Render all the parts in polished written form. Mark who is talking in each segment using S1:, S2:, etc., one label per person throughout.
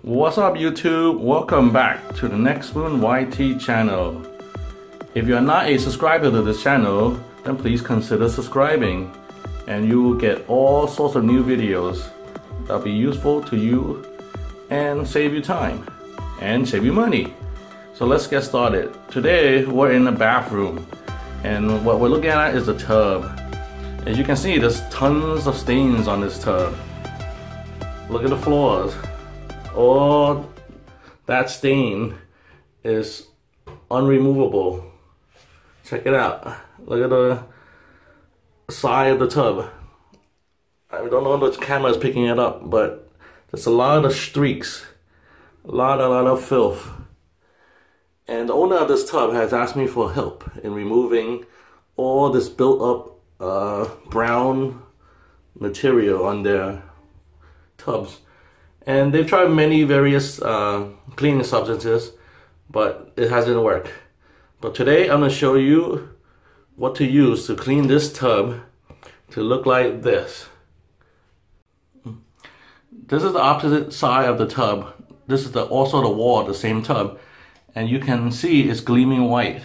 S1: What's up YouTube? Welcome back to the Next Spoon YT channel. If you are not a subscriber to this channel, then please consider subscribing and you will get all sorts of new videos that'll be useful to you and save you time and save you money. So let's get started. Today we're in the bathroom and what we're looking at is the tub. As you can see, there's tons of stains on this tub. Look at the floors. All that stain is unremovable. Check it out. Look at the side of the tub. I don't know if the camera is picking it up, but there's a lot of streaks, a lot of filth. And the owner of this tub has asked me for help in removing all this built up brown material on their tubs. And they've tried many various cleaning substances, but it hasn't worked. But today I'm going to show you what to use to clean this tub to look like this. This is the opposite side of the tub. This is also the wall of the same tub. And you can see it's gleaming white.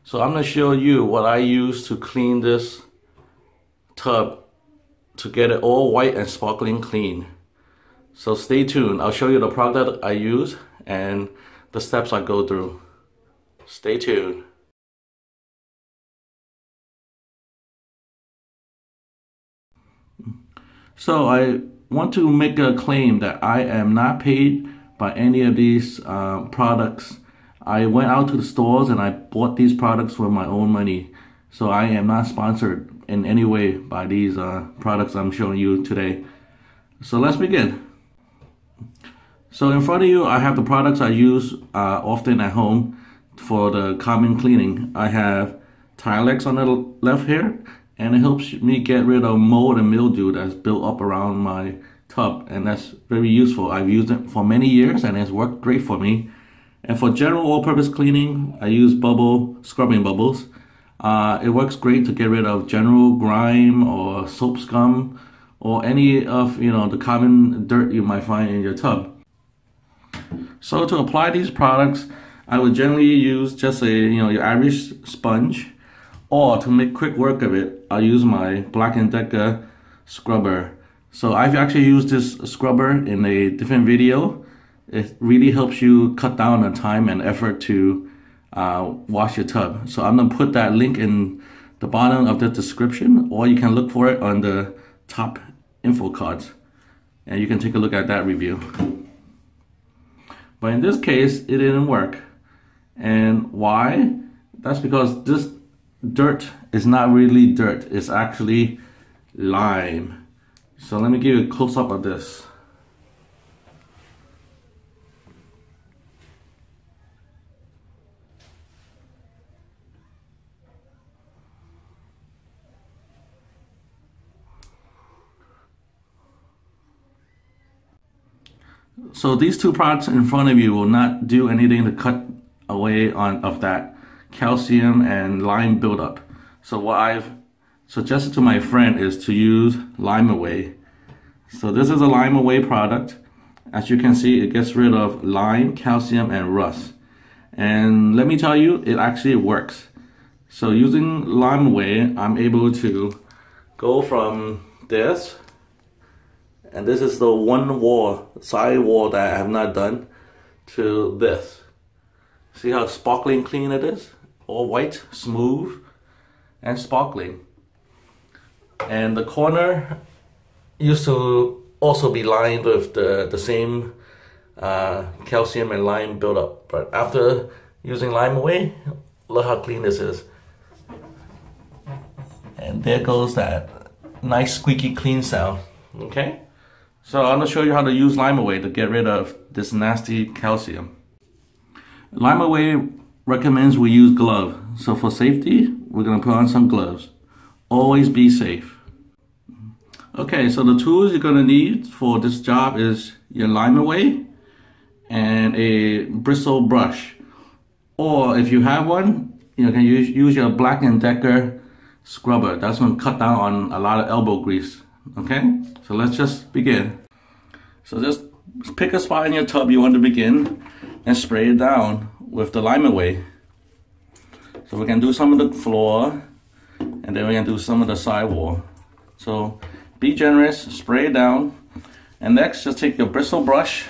S1: So I'm going to show you what I use to clean this tub to get it all white and sparkling clean. So stay tuned. I'll show you the product I use and the steps I go through. Stay tuned. So I want to make a claim that I am not paid by any of these products. I went out to the stores and I bought these products with my own money. So I am not sponsored in any way by these products I'm showing you today. So let's begin. So in front of you, I have the products I use often at home for the common cleaning. I have Tilex on the left here, and it helps me get rid of mold and mildew that's built up around my tub, and that's very useful. I've used it for many years and it's worked great for me. And for general all-purpose cleaning, I use scrubbing bubbles. It works great to get rid of general grime or soap scum or any of the common dirt you might find in your tub. So to apply these products, I would generally use just your average sponge, or to make quick work of it, I'll use my Black & Decker scrubber. So I've actually used this scrubber in a different video. It really helps you cut down on time and effort to wash your tub. So I'm gonna put that link in the bottom of the description, or you can look for it on the top info cards, and you can take a look at that review. But in this case, it didn't work. And why? That's because this dirt is not really dirt. It's actually lime. So let me give you a close-up of this. So these two products in front of you will not do anything to cut away of that calcium and lime buildup. So what I've suggested to my friend is to use Lime Away. So this is a Lime Away product. As you can see, it gets rid of lime, calcium, and rust. And let me tell you, it actually works. So using Lime Away, I'm able to go from this, and this is the one side wall that I have not done, to this. See how sparkling clean it is? All white, smooth, and sparkling. And the corner used to also be lined with the same calcium and lime buildup. But after using Lime Away, look how clean this is. And there goes that nice squeaky clean sound, okay? So I'm going to show you how to use Lime Away to get rid of this nasty calcium. Lime Away recommends we use gloves. So for safety, we're going to put on some gloves. Always be safe. Okay, so the tools you're going to need for this job is your Lime Away and a bristle brush. Or if you have one, you can use your Black & Decker scrubber. That's going to cut down on a lot of elbow grease. Okay, so let's just begin. So just pick a spot in your tub you want to begin and spray it down with the lime away. So we can do some of the floor and then we can do some of the sidewall. So be generous, spray it down, and next just take your bristle brush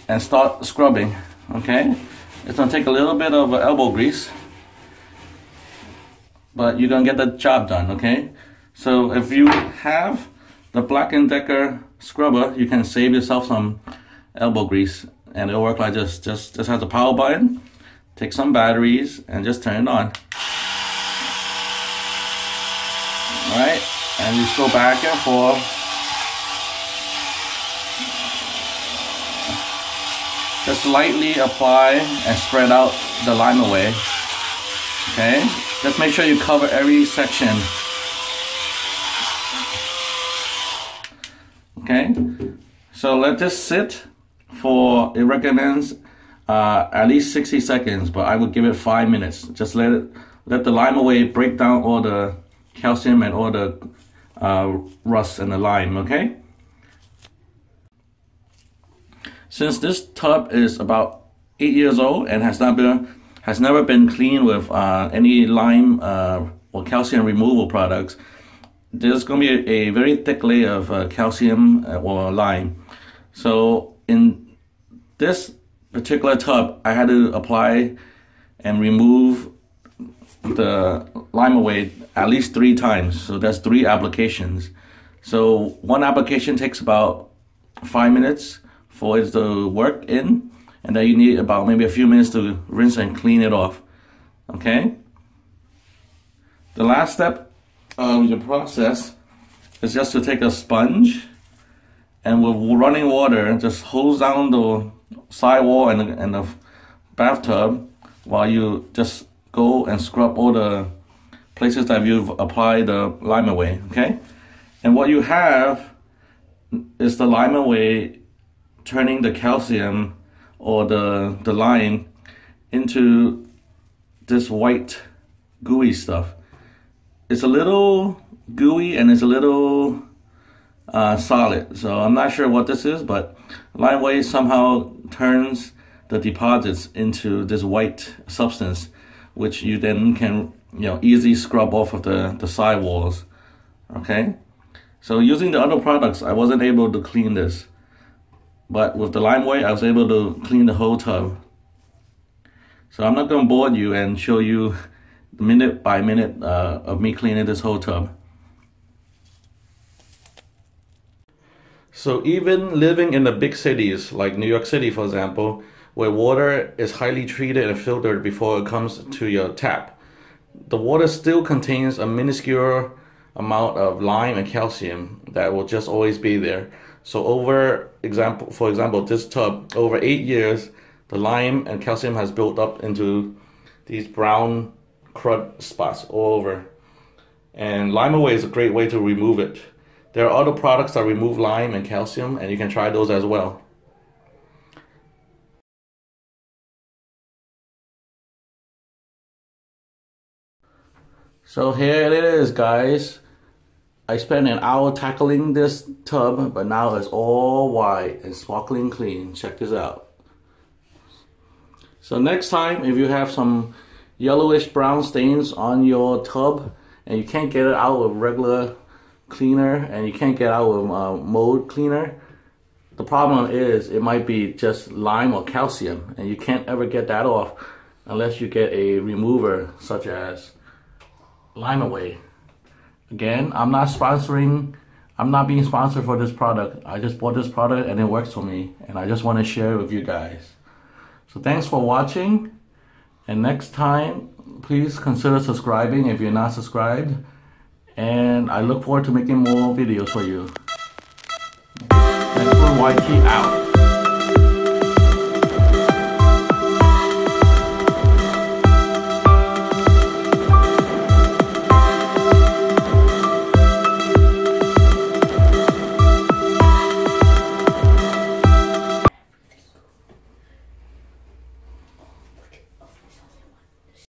S1: and start scrubbing. Okay, it's gonna take a little bit of elbow grease, but you're gonna get the job done. Okay, so if you have the Black & Decker scrubber, you can save yourself some elbow grease, and it'll work like this. Just has a power button. Take some batteries and just turn it on. All right, and you just go back and forth. Just lightly apply and spread out the lime away. Okay, just make sure you cover every section. Okay, so let this sit for, it recommends at least 60 seconds, but I would give it 5 minutes. Just let the lime away break down all the calcium and all the rust in the lime. Okay. Since this tub is about 8 years old and has never been cleaned with any lime or calcium removal products, there's going to be a very thick layer of calcium or lime. So in this particular tub, I had to apply and remove the lime away at least 3 times. So that's 3 applications. So one application takes about 5 minutes for it to work in, and then you need about maybe a few minutes to rinse and clean it off. Okay. The last step of your process is just to take a sponge and with running water just hose down the sidewall and the bathtub while you just go and scrub all the places that you've applied the lime away. Okay, and what you have is the lime away turning the calcium or the lime into this white gooey stuff. It's a little gooey and it's a little solid, so I'm not sure what this is, but lime away somehow turns the deposits into this white substance, which you then can easily scrub off of the side walls. Okay, so using the other products I wasn't able to clean this, but with the lime away I was able to clean the whole tub. So I'm not going to bore you and show you minute by minute of me cleaning this whole tub. So even living in the big cities like New York City, for example, where water is highly treated and filtered before it comes to your tap, the water still contains a minuscule amount of lime and calcium that will just always be there. So for example, this tub, over 8 years, the lime and calcium has built up into these brown crud spots all over. And lime away is a great way to remove it. There are other products that remove lime and calcium, and you can try those as well. So here it is, guys. I spent an hour tackling this tub, but now it's all white and sparkling clean. Check this out. So next time, if you have some yellowish brown stains on your tub and you can't get it out with regular cleaner and you can't get out with mold cleaner, the problem is it might be just lime or calcium, and you can't ever get that off unless you get a remover such as lime away. Again, I'm not being sponsored for this product. I just bought this product and it works for me, and I just want to share it with you guys. So thanks for watching, and next time please consider subscribing if you're not subscribed, and I look forward to making more videos for you. Thanks for YT out.